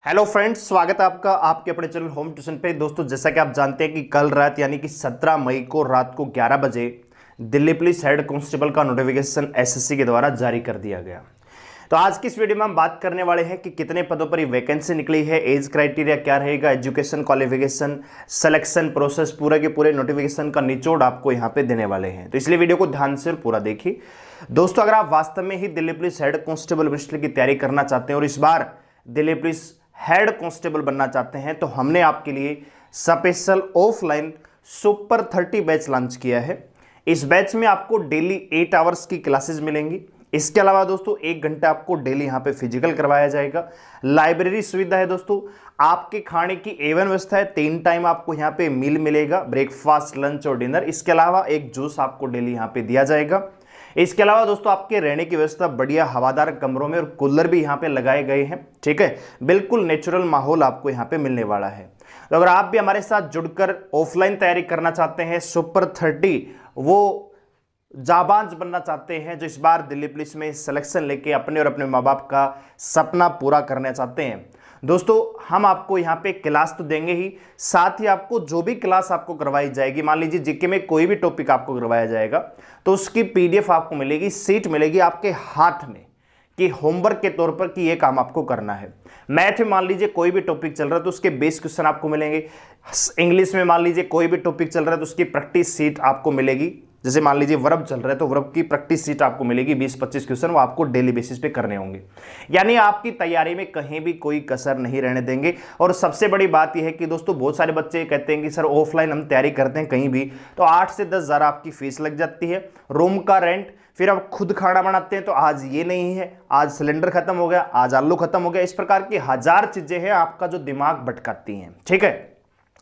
Hello friends, स्वागत है आपका आपके अपने चैनल होम ट्यूशन पे। दोस्तों, जैसा कि आप जानते हैं कि कल रात यानी कि 17 मई को रात को 11 बजे दिल्ली पुलिस हेड कांस्टेबल का नोटिफिकेशन एसएससी के द्वारा जारी कर दिया गया। तो आज की इस वीडियो में हम बात करने वाले हैं कि कितने पदों पर ये वैकेंसी निकली है, एज क्राइटेरिया क्या रहेगा, एजुकेशन क्वालिफिकेशन, सिलेक्शन प्रोसेस, पूरे के पूरे नोटिफिकेशन का निचोड़ आपको यहाँ पे देने वाले हैं। तो इसलिए वीडियो को ध्यान से पूरा देखिए। दोस्तों, अगर आप वास्तव में ही Delhi police head constable minister की तैयारी करना चाहते हैं और इस बार दिल्ली पुलिस हेड कांस्टेबल बनना चाहते हैं, तो हमने आपके लिए special offline super 30 batch launch किया है। इस बैच में आपको डेली 8 आवर्स की क्लासेस मिलेंगी। इसके अलावा दोस्तों 1 घंटा आपको डेली यहां पे फिजिकल करवाया जाएगा। लाइब्रेरी सुविधा है दोस्तों, आपके खाने की एवन व्यवस्था है। 3 टाइम आपको यहां पे मील मिलेगा, ब्रेकफास्ट, लंच और डिनर। इसके अलावा एक जूस आपको डेली यहां पे दिया जाएगा। इसके अलावा दोस्तों आपके रहने की व्यवस्था बढ़िया हवादार कमरों में और कूलर भी यहाँ पे लगाए गए हैं। ठीक है, बिल्कुल नेचुरल माहौल आपको यहाँ पे मिलने वाला है। तो अगर आप भी हमारे साथ जुड़कर ऑफलाइन तैयारी करना चाहते हैं, सुपर 30 वो जाबाज बनना चाहते हैं जो इस बार दिल्ली पुलिस में सिलेक्शन लेके अपने और अपने माँ बाप का सपना पूरा करना चाहते हैं, दोस्तों हम आपको यहाँ पे क्लास तो देंगे ही, साथ ही आपको जो भी क्लास आपको करवाई जाएगी, मान लीजिए जीके में कोई भी टॉपिक आपको करवाया जाएगा तो उसकी पीडीएफ आपको मिलेगी, सीट मिलेगी आपके हाथ में कि होमवर्क के तौर पर कि ये काम आपको करना है। मैथ में मान लीजिए कोई भी टॉपिक चल रहा है तो उसके बेस क्वेश्चन आपको मिलेंगे। इंग्लिश में मान लीजिए कोई भी टॉपिक चल रहा है तो उसकी प्रैक्टिस सीट आपको मिलेगी। जैसे मान लीजिए वर्ब चल रहा है तो वर्ब की प्रैक्टिस सीट आपको मिलेगी, 20-25 क्वेश्चन वो आपको डेली बेसिस पे करने होंगे। यानी आपकी तैयारी में कहीं भी कोई कसर नहीं रहने देंगे। और सबसे बड़ी बात यह है कि दोस्तों बहुत सारे बच्चे कहते हैं कि सर ऑफलाइन हम तैयारी करते हैं कहीं भी तो 8 से 10 हज़ार आपकी फीस लग जाती है, रूम का रेंट, फिर आप खुद खाना बनाते हैं तो आज ये नहीं है, आज सिलेंडर खत्म हो गया, आज आलू खत्म हो गया। इस प्रकार की हजार चीजें हैं आपका जो दिमाग भटकाती हैं। ठीक है,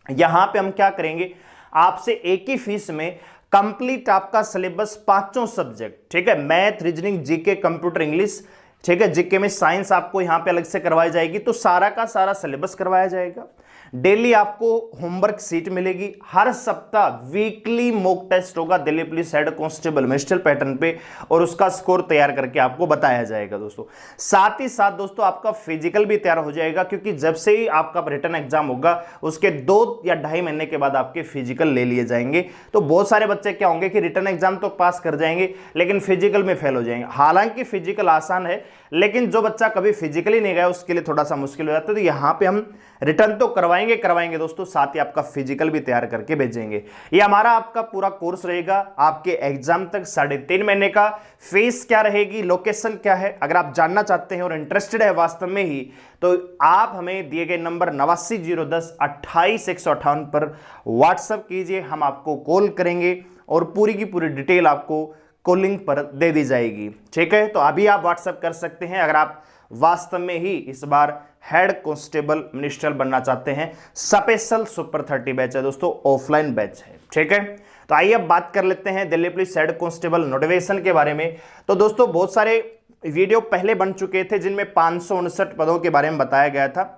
यहां पे हम क्या करेंगे, आपसे एक ही फीस में कंप्लीट आपका सिलेबस 5 सब्जेक्ट, ठीक है, math, reasoning, GK, computer, English, ठीक है, जीके में साइंस आपको यहां पे अलग से करवाई जाएगी। तो सारा का सारा सिलेबस करवाया जाएगा। डेली आपको होमवर्क सीट मिलेगी। हर सप्ताह वीकली मॉक टेस्ट होगा Delhi police head constable minister pattern पे और उसका स्कोर तैयार करके आपको बताया जाएगा दोस्तों। साथ ही साथ दोस्तों आपका फिजिकल भी तैयार हो जाएगा, क्योंकि जब से ही आपका रिटर्न एग्जाम होगा उसके 2 या 2.5 महीने के बाद आपके फिजिकल ले लिए जाएंगे। तो बहुत सारे बच्चे क्या होंगे कि रिटर्न एग्जाम तो पास कर जाएंगे लेकिन फिजिकल में फेल हो जाएंगे। हालांकि फिजिकल आसान है लेकिन जो बच्चा कभी फिजिकली नहीं गया उसके लिए थोड़ा सा मुश्किल हो जाता है। तो यहां पे हम रिटर्न तो करवाएंगे दोस्तों, साथ ही आपका फिजिकल भी तैयार करके भेजेंगे। ये हमारा आपका पूरा कोर्स रहेगा आपके एग्जाम तक 3.5 महीने का। फीस क्या रहेगी, लोकेशन क्या है, अगर आप जानना चाहते हैं और इंटरेस्टेड है वास्तव में ही तो आप हमें दिए गए नंबर 89 010 28 158 पर व्हाट्सएप कीजिए, हम आपको कॉल करेंगे और पूरी की पूरी डिटेल आपको कॉलिंग पर दे दी जाएगी। ठीक है, तो अभी आप व्हाट्सएप कर सकते हैं अगर आप वास्तव में ही इस बार हेड कांस्टेबल मिनिस्टर बनना चाहते हैं। स्पेशल सुपर 30 बैच है दोस्तों, ऑफलाइन बैच है। ठीक है, तो आइए अब बात कर लेते हैं Delhi police head constable notification के बारे में। तो दोस्तों बहुत सारे वीडियो पहले बन चुके थे जिनमें 559 पदों के बारे में बताया गया था।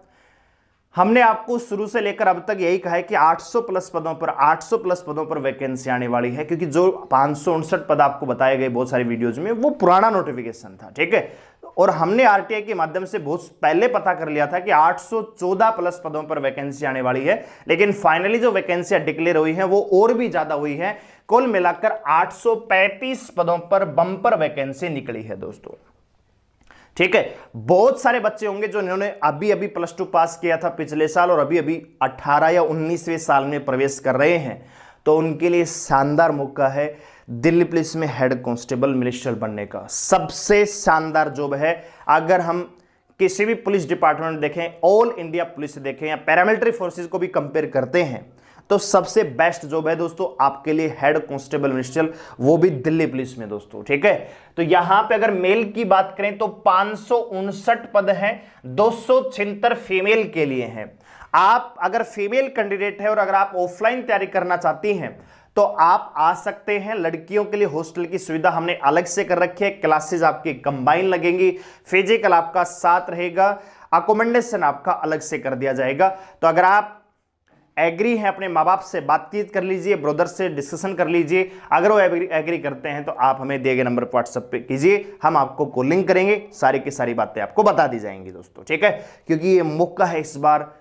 हमने आपको शुरू से लेकर अब तक यही कहा है कि 800 प्लस पदों पर वैकेंसी आने वाली है, क्योंकि जो 559 पद आपको बताए गए बहुत सारी वीडियोज में वो पुराना नोटिफिकेशन था। ठीक है, और हमने आरटीआई के माध्यम से बहुत पहले पता कर लिया था कि 814 प्लस पदों पर वैकेंसी आने वाली है, लेकिन फाइनली जो वैकेंसियां डिक्लेयर हुई हैं वो और भी ज्यादा हुई है। कुल मिलाकर 835 पदों पर बम्पर वैकेंसी निकली है दोस्तों। ठीक है, बहुत सारे बच्चे होंगे जो इन्होंने अभी अभी +2 पास किया था पिछले साल और अभी अभी 18 या 19वें साल में प्रवेश कर रहे हैं, तो उनके लिए शानदार मौका है दिल्ली पुलिस में हेड कांस्टेबल मिनिस्टर बनने का। सबसे शानदार जॉब है। अगर हम किसी भी पुलिस डिपार्टमेंट देखें, ऑल इंडिया पुलिस देखें या पैरामिलिट्री फोर्सेस को भी कंपेयर करते हैं तो सबसे बेस्ट जॉब है दोस्तों आपके लिए हेड कांस्टेबल मिनिस्टर, वो भी दिल्ली पुलिस में दोस्तों। ठीक है, तो यहां पे अगर मेल की बात करें तो 559 पद हैं, 276 फीमेल के लिए हैं। आप अगर फीमेल कैंडिडेट है और अगर आप ऑफलाइन तैयारी करना चाहती हैं तो आप आ सकते हैं। लड़कियों के लिए हॉस्टल की सुविधा हमने अलग से कर रखी है, क्लासेस आपकी कंबाइन लगेंगी, फिजिकल आपका साथ रहेगा, अकोमोडेशन आपका अलग से कर दिया जाएगा। तो अगर आप एग्री हैं अपने माँ बाप से बातचीत कर लीजिए, ब्रदर से डिस्कशन कर लीजिए। अगर वो एग्री करते हैं तो आप हमें दिए गए नंबर पर व्हाट्सएप पे कीजिए, हम आपको कॉलिंग करेंगे, सारी की सारी बातें आपको बता दी जाएंगी दोस्तों, ठीक है। क्योंकि ये मौका है इस बार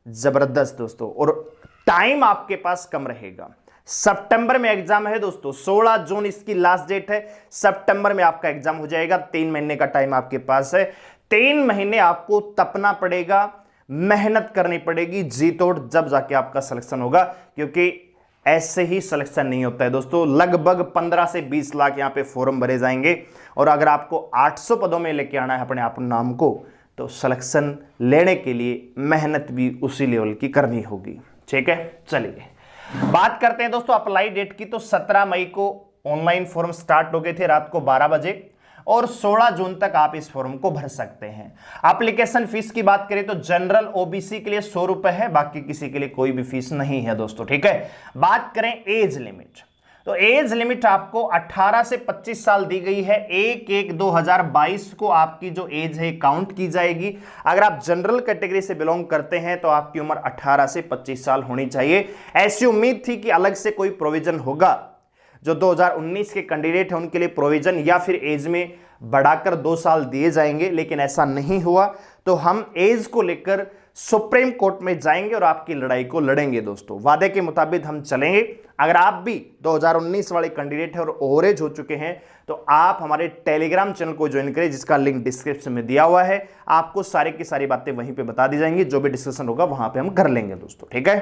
जबरदस्त दोस्तों, और टाइम आपके पास कम रहेगा। सितंबर में एग्जाम है दोस्तों, 16 जून इसकी लास्ट डेट है। सितंबर में आपका एग्जाम हो जाएगा, 3 महीने का टाइम आपके पास है। 3 महीने आपको तपना पड़ेगा, मेहनत करनी पड़ेगी जी तोड़, जब जाके आपका सिलेक्शन होगा। क्योंकि ऐसे ही सिलेक्शन नहीं होता है दोस्तों, लगभग 15 से 20 लाख यहां पे फॉर्म भरे जाएंगे, और अगर आपको 800 पदों में लेके आना है अपने आप नाम को, तो सिलेक्शन लेने के लिए मेहनत भी उसी लेवल की करनी होगी, ठीक है। चलिए बात करते हैं दोस्तों अप्लाई डेट की। तो 17 मई को ऑनलाइन फॉर्म स्टार्ट हो गए थे रात को 12 बजे, और 16 जून तक आप इस फॉर्म को भर सकते हैं। एप्लीकेशन फीस की बात करें तो जनरल ओबीसी के लिए 100 रुपए है, बाकी किसी के लिए कोई भी फीस नहीं है दोस्तों, ठीक है। बात करें एज लिमिट, तो एज लिमिट आपको 18 से 25 साल दी गई है। 1/1/2022 को आपकी जो एज है काउंट की जाएगी। अगर आप जनरल कैटेगरी से बिलोंग करते हैं तो आपकी उम्र 18 से 25 साल होनी चाहिए। ऐसी उम्मीद थी कि अलग से कोई प्रोविजन होगा, जो 2019 के कैंडिडेट हैं उनके लिए प्रोविजन या फिर एज में बढ़ाकर 2 साल दिए जाएंगे, लेकिन ऐसा नहीं हुआ। तो हम एज को लेकर सुप्रीम कोर्ट में जाएंगे और आपकी लड़ाई को लड़ेंगे दोस्तों, वादे के मुताबिक हम चलेंगे। अगर आप भी 2019 वाले कैंडिडेट हैं और ओवरेज हो चुके हैं तो आप हमारे टेलीग्राम चैनल को ज्वाइन करें, जिसका लिंक डिस्क्रिप्शन में दिया हुआ है। आपको सारी की सारी बातें वहीं पे बता दी जाएंगी, जो भी डिस्कशन होगा वहां पे हम कर लेंगे दोस्तों, ठीक है,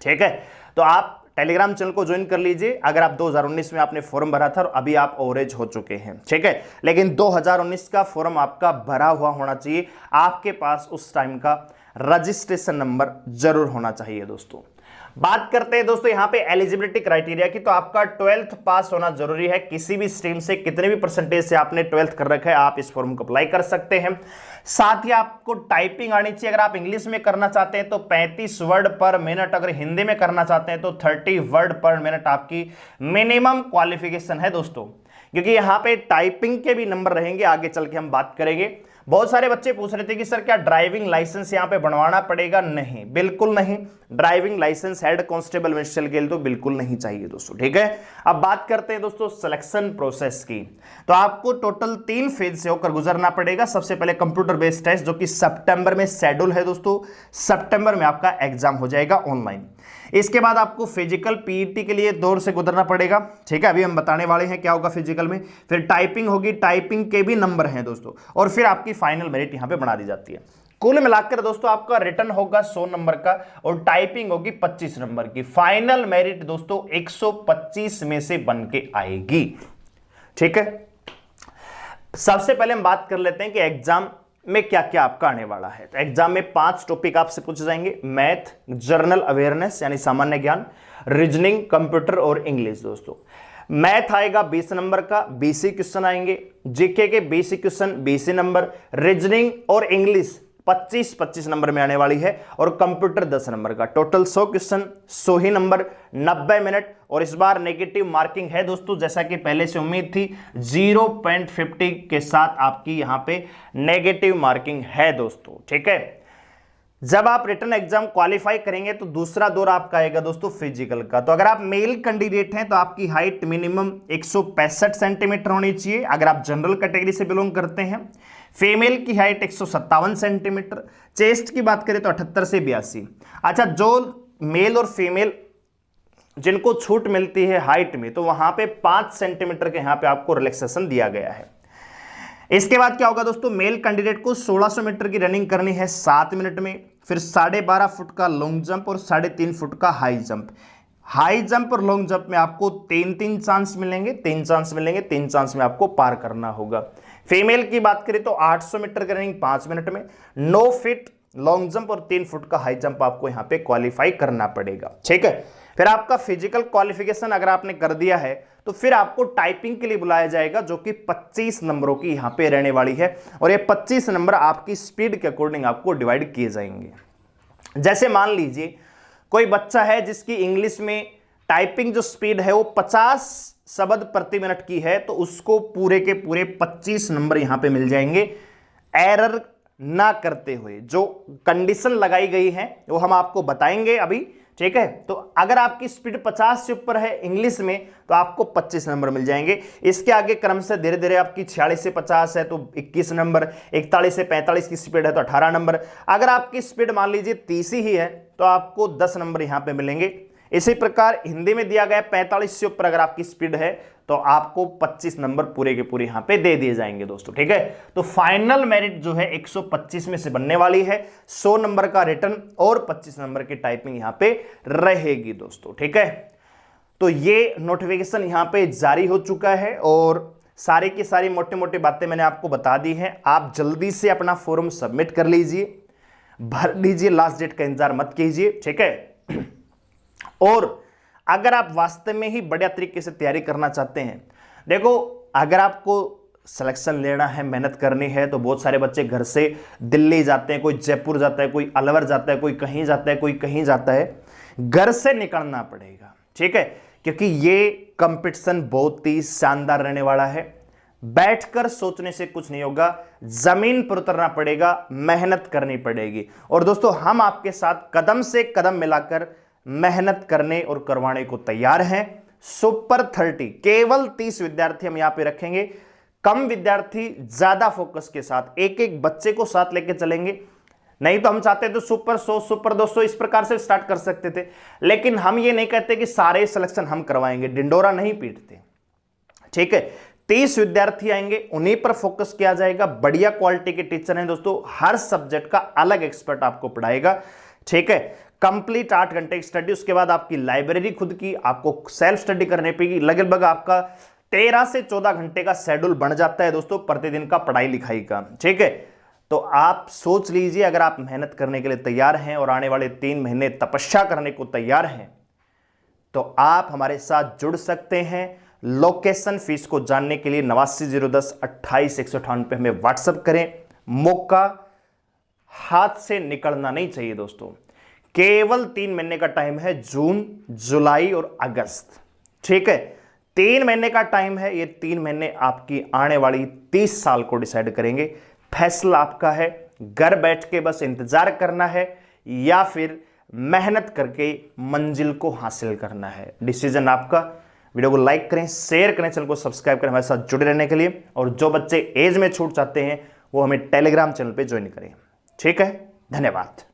ठीक है। तो आप टेलीग्राम चैनल को ज्वाइन कर लीजिए अगर आप 2019 में आपने फॉर्म भरा था और अभी आप ओवरेज हो चुके हैं, ठीक है। लेकिन 2019 का फॉर्म आपका भरा हुआ होना चाहिए, आपके पास उस टाइम का रजिस्ट्रेशन नंबर जरूर होना चाहिए दोस्तों। बात करते हैं दोस्तों यहां पे एलिजिबिलिटी क्राइटेरिया की, तो आपका 12th पास होना जरूरी है। किसी भी स्ट्रीम से कितने भी परसेंटेज से आपने 12th कर रखा है, आप इस फॉर्म को अप्लाई कर सकते हैं। साथ ही आपको टाइपिंग आनी चाहिए। अगर आप इंग्लिश में करना चाहते हैं तो 35 वर्ड पर मिनट, अगर हिंदी में करना चाहते हैं तो 30 वर्ड पर मिनट आपकी मिनिमम क्वालिफिकेशन है दोस्तों। क्योंकि यहां पे टाइपिंग के भी नंबर रहेंगे, आगे चल के हम बात करेंगे। बहुत सारे बच्चे पूछ रहे थे कि सर क्या ड्राइविंग लाइसेंस यहां पे बनवाना पड़ेगा? नहीं, बिल्कुल नहीं। Driving licence head constable ministerial के लिए तो बिल्कुल नहीं चाहिए दोस्तों, ठीक है। अब बात करते हैं दोस्तों सिलेक्शन प्रोसेस की। तो आपको टोटल 3 फेज से होकर गुजरना पड़ेगा। सबसे पहले कंप्यूटर बेस्ड टेस्ट, जो कि सितंबर में शेड्यूल है दोस्तों, सितंबर में आपका एग्जाम हो जाएगा ऑनलाइन। इसके बाद आपको फिजिकल पीईटी के लिए दौर से गुजरना पड़ेगा, ठीक है। अभी हम बताने वाले हैं क्या होगा फिजिकल में। फिर टाइपिंग होगी, टाइपिंग के भी नंबर हैं दोस्तों, और फिर आपकी फाइनल मेरिट यहां पे बना दी जाती है। कुल मिलाकर दोस्तों आपका रिटन होगा 100 नंबर का और टाइपिंग होगी 25 नंबर की। फाइनल मेरिट दोस्तों 125 में से बन के आएगी, ठीक है। सबसे पहले हम बात कर लेते हैं कि एग्जाम में क्या क्या आपका आने वाला है। तो एग्जाम में 5 टॉपिक आपसे पूछे जाएंगे: मैथ, जनरल अवेयरनेस यानी सामान्य ज्ञान, रीजनिंग, कंप्यूटर और इंग्लिश दोस्तों। मैथ आएगा 20 नंबर का, 20 क्वेश्चन आएंगे। जीके के 20 क्वेश्चन, 20 नंबर। रीजनिंग और इंग्लिश 25-25 नंबर में आने वाली है, और कंप्यूटर 10 नंबर का। टोटल 100 क्वेश्चन, 100 ही नंबर, 90 मिनट। और इस बार नेगेटिव मार्किंग है दोस्तों, जैसा कि पहले से उम्मीद थी, 0.50 के साथ आपकी यहां पे नेगेटिव मार्किंग है दोस्तों, ठीक है। जब आप रिटन एग्जाम क्वालिफाई करेंगे तो दूसरा दौर आपका आएगा दोस्तों फिजिकल का। तो अगर आप मेल कैंडिडेट हैं तो आपकी हाइट मिनिमम 165 सेंटीमीटर होनी चाहिए, अगर आप जनरल कैटेगरी से बिलोंग करते हैं। फीमेल की हाइट 157 सेंटीमीटर। चेस्ट की बात करें तो 78 से 82। अच्छा, जो मेल और फीमेल जिनको छूट मिलती है हाइट में, तो वहां पे 5 सेंटीमीटर के यहां पे आपको रिलैक्सेशन दिया गया है। इसके बाद क्या होगा दोस्तों, मेल कैंडिडेट को 1600 मीटर की रनिंग करनी है 7 मिनट में। फिर 12.5 फुट का लॉन्ग जंप और 3.5 फुट का हाई जंप। हाई जंप और लॉन्ग जंप में आपको 3 चांस मिलेंगे, 3 चांस मिलेंगे, 3 चांस में आपको पार करना होगा। फीमेल की बात करें तो 800 मीटर की रनिंग 5 मिनट में, 9 फीट लॉन्ग जंप और 3 फुट का हाई जंप आपको यहां पे क्वालिफाई करना पड़ेगा, ठीक है। फिर आपका फिजिकल क्वालिफिकेशन अगर आपने कर दिया है तो फिर आपको टाइपिंग के लिए बुलाया जाएगा, जो कि 25 नंबरों की यहां पे रहने वाली है, और ये 25 नंबर आपकी स्पीड के अकॉर्डिंग आपको डिवाइड किए जाएंगे। जैसे मान लीजिए कोई बच्चा है जिसकी इंग्लिश में टाइपिंग जो स्पीड है वो 50 शब्द प्रति मिनट की है, तो उसको पूरे के पूरे 25 नंबर यहां पे मिल जाएंगे। एरर ना करते हुए जो कंडीशन लगाई गई है वो हम आपको बताएंगे अभी, ठीक है। तो अगर आपकी स्पीड 50 से ऊपर है इंग्लिश में तो आपको 25 नंबर मिल जाएंगे। इसके आगे क्रम से धीरे धीरे आपकी 46 से 50 है तो 21 नंबर, 41 से 45 की स्पीड है तो 18 नंबर। अगर आपकी स्पीड मान लीजिए 30 ही है तो आपको 10 नंबर यहां पे मिलेंगे। इसी प्रकार हिंदी में दिया गया 45 से ऊपर अगर आपकी स्पीड है तो आपको 25 नंबर पूरे के पूरे यहां पे दे दिए जाएंगे दोस्तों, ठीक है। तो फाइनल मेरिट जो है 125 में से बनने वाली है, 100 नंबर का रिटन और 25 नंबर की टाइपिंग यहां पे रहेगी दोस्तों, ठीक है। तो ये नोटिफिकेशन यहां पे जारी हो चुका है और सारी की सारी मोटी मोटी बातें मैंने आपको बता दी हैं। आप जल्दी से अपना फॉर्म सबमिट कर लीजिए, भर लीजिए, लास्ट डेट का इंतजार मत कीजिए, ठीक है। और अगर आप वास्तव में ही बढ़िया तरीके से तैयारी करना चाहते हैं, देखो अगर आपको सिलेक्शन लेना है, मेहनत करनी है, तो बहुत सारे बच्चे घर से दिल्ली जाते हैं, कोई जयपुर जाता है, कोई अलवर जाता है, कोई कहीं जाता है, कोई कहीं जाता है। घर से निकलना पड़ेगा, ठीक है, क्योंकि ये कंपटीशन बहुत ही शानदार रहने वाला है। बैठकर सोचने से कुछ नहीं होगा, जमीन पर उतरना पड़ेगा, मेहनत करनी पड़ेगी। और दोस्तों हम आपके साथ कदम से कदम मिलाकर मेहनत करने और करवाने को तैयार हैं। सुपर 30 केवल 30 विद्यार्थी हम यहां पे रखेंगे, कम विद्यार्थी ज्यादा फोकस के साथ, एक एक बच्चे को साथ लेके चलेंगे। नहीं तो हम चाहते तो सुपर 100 सुपर 200 इस प्रकार से स्टार्ट कर सकते थे, लेकिन हम ये नहीं कहते कि सारे सिलेक्शन हम करवाएंगे, डिंडोरा नहीं पीटते, ठीक है। 30 विद्यार्थी आएंगे, उन्हीं पर फोकस किया जाएगा। बढ़िया क्वालिटी के टीचर हैं दोस्तों, हर सब्जेक्ट का अलग एक्सपर्ट आपको पढ़ाएगा, ठीक है। कंप्लीट 8 घंटे की स्टडी, उसके बाद आपकी लाइब्रेरी खुद की, आपको सेल्फ स्टडी करने पड़ेगी। लगभग आपका 13 से 14 घंटे का शेड्यूल बन जाता है दोस्तों प्रतिदिन का पढ़ाई लिखाई का, ठीक है। तो आप सोच लीजिए, अगर आप मेहनत करने के लिए तैयार हैं और आने वाले 3 महीने तपस्या करने को तैयार हैं तो आप हमारे साथ जुड़ सकते हैं। लोकेशन फीस को जानने के लिए 89 010 28 198 पे हमें व्हाट्सएप करें। मौका हाथ से निकलना नहीं चाहिए दोस्तों। केवल 3 महीने का टाइम है, जून, जुलाई और अगस्त, ठीक है। 3 महीने का टाइम है, ये 3 महीने आपकी आने वाली 30 साल को डिसाइड करेंगे। फैसला आपका है, घर बैठ के बस इंतजार करना है या फिर मेहनत करके मंजिल को हासिल करना है, डिसीजन आपका। वीडियो को लाइक करें, शेयर करें, चैनल को सब्सक्राइब करें हमारे साथ जुड़े रहने के लिए। और जो बच्चे एज में छूट चाहते हैं वो हमें टेलीग्राम चैनल पे ज्वाइन करें, ठीक है। धन्यवाद।